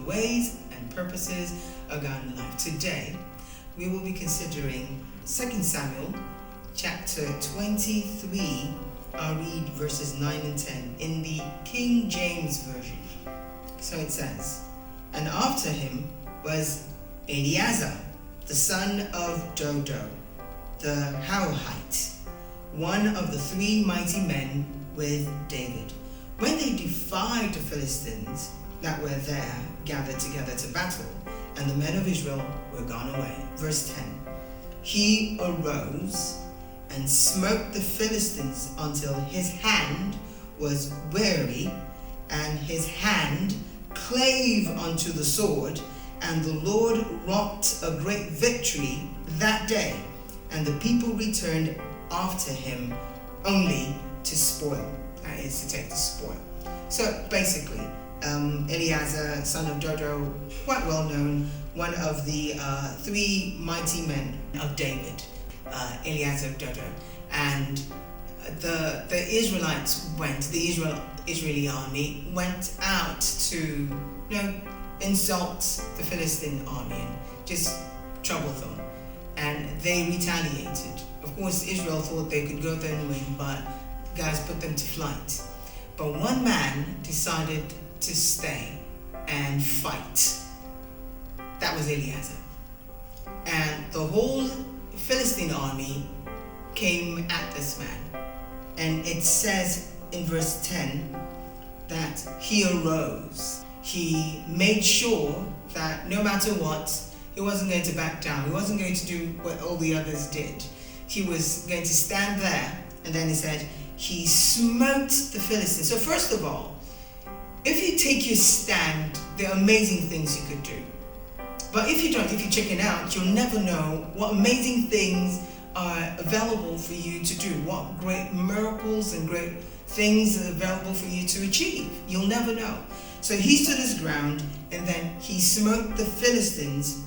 ways and purposes of God in life. Today, we will be considering 2 Samuel chapter 23. I'll read verses 9 and 10 in the King James Version. So it says, "And after him was Eleazar, the son of Dodo the Ahohite, one of the 3 mighty men with David. When they defied the Philistines that were there gathered together to battle, and the men of Israel were gone away." Verse 10, "He arose and smote the Philistines until his hand was weary, and his hand clave unto the sword, and the Lord wrought a great victory that day, and the people returned after him only to spoil." That is, to take the spoil. So basically, Eleazar, son of Dodo, quite well known, one of the 3 mighty men of David, Eleazar of Dodo. And the Israelites the Israeli army went out to insult the Philistine army and just trouble them. And they retaliated. Of course, Israel thought they could go there and win, but guys put them to flight. But one man decided to stay and fight. That was Eleazar. And the whole Philistine army came at this man. And it says in verse 10 that he arose. He made sure that no matter what, he wasn't going to back down. He wasn't going to do what all the others did. He was going to stand there. And then he said, he smote the Philistines. So first of all, if you take your stand, there are amazing things you could do. But if you don't, if you chicken out, you'll never know what amazing things are available for you to do, what great miracles and great things are available for you to achieve. You'll never know. So he stood his ground, and then he smote the Philistines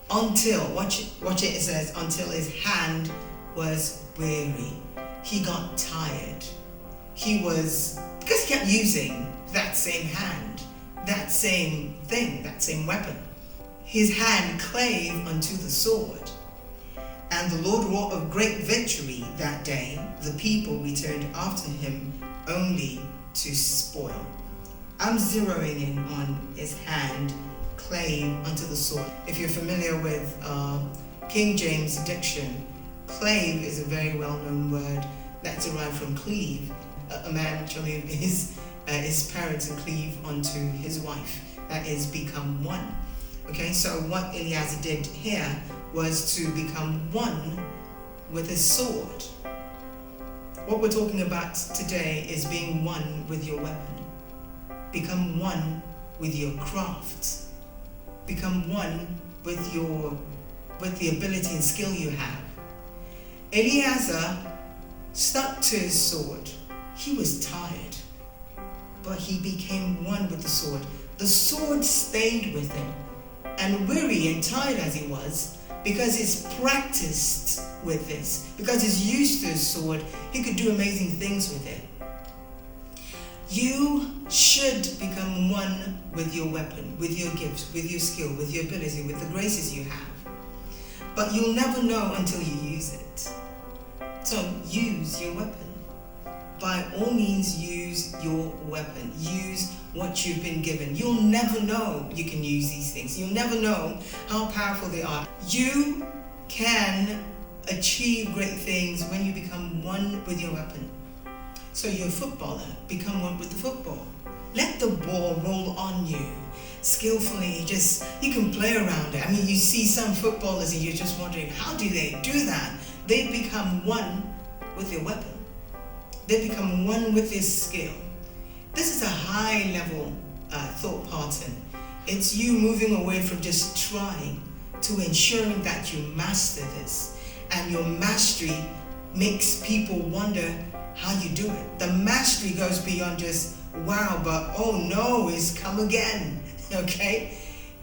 until, watch it says, until his hand was weary. He got tired. Because he kept using that same hand, that same thing, that same weapon. His hand clave unto the sword. And the Lord wrought a great victory that day. The people returned after him only to spoil. I'm zeroing in on his hand clave unto the sword. If you're familiar with King James diction, clave is a very well-known word that's derived from cleave. A man actually his parents and cleave unto his wife. That is, become one. Okay, so what Eleazar did here was to become one with his sword. What we're talking about today is being one with your weapon. Become one with your craft. Become one with the ability and skill you have. Eleazar stuck to his sword. He was tired, but he became one with the sword. The sword stayed with him. And weary and tired as he was, because he's practiced with this, because he's used to his sword, he could do amazing things with it. You should become one with your weapon, with your gifts, with your skill, with your ability, with the graces you have. But you'll never know until you use it. So use your weapon. By all means, use your weapon. Use what you've been given. You'll never know you can use these things. You'll never know how powerful they are. You can achieve great things when you become one with your weapon. So you're a footballer, become one with the football. Let the ball roll on you skillfully. You can play around it. I mean, you see some footballers and you're just wondering, how do they do that? They become one with their weapon. They become one with their skill. This is a high level thought pattern. It's you moving away from just trying to ensuring that you master this. And your mastery makes people wonder how you do it. The mastery goes beyond just, wow, but oh no, it's come again, okay?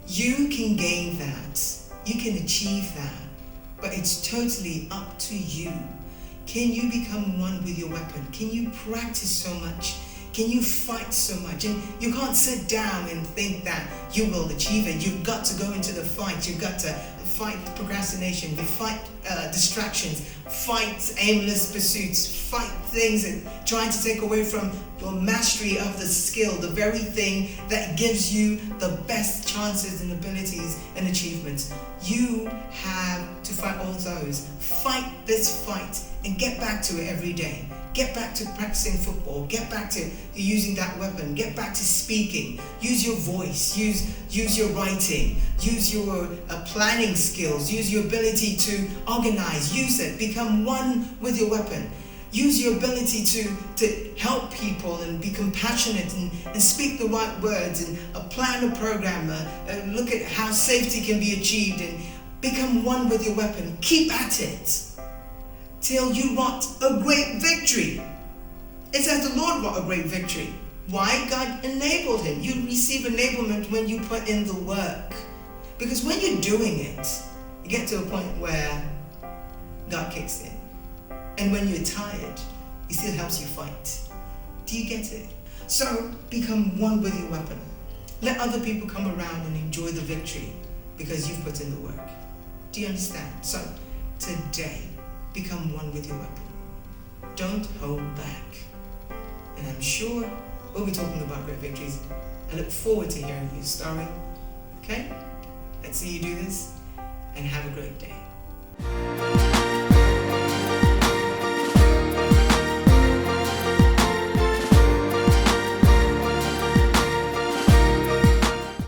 You can gain that. You can achieve that. But it's totally up to you. Can you become one with your weapon? Can you practice so much? Can you fight so much? And you can't sit down and think that you will achieve it. You've got to go into the fight. You've got to fight procrastination, fight distractions, fight aimless pursuits, fight things that trying to take away from your mastery of the skill, the very thing that gives you the best chances and abilities and achievements. You have to fight all those. Fight this fight and get back to it every day. Get back to practicing football. Get back to using that weapon. Get back to speaking. Use your voice. Use your writing. Use your planning skills. Use your ability to organize. Use it. Become one with your weapon. Use your ability to help people and be compassionate and speak the right words and plan a program. Look at how safety can be achieved and become one with your weapon. Keep at it till you wrought a great victory. It says the Lord wrought a great victory. Why? God enabled him. You receive enablement when you put in the work. Because when you're doing it, you get to a point where God kicks in. And when you're tired, he still helps you fight. Do you get it? So become one with your weapon. Let other people come around and enjoy the victory because you've put in the work. Do you understand? So today, become one with your weapon. Don't hold back. And I'm sure we'll be talking about great victories. I look forward to hearing your story. Okay? Let's see you do this and have a great day.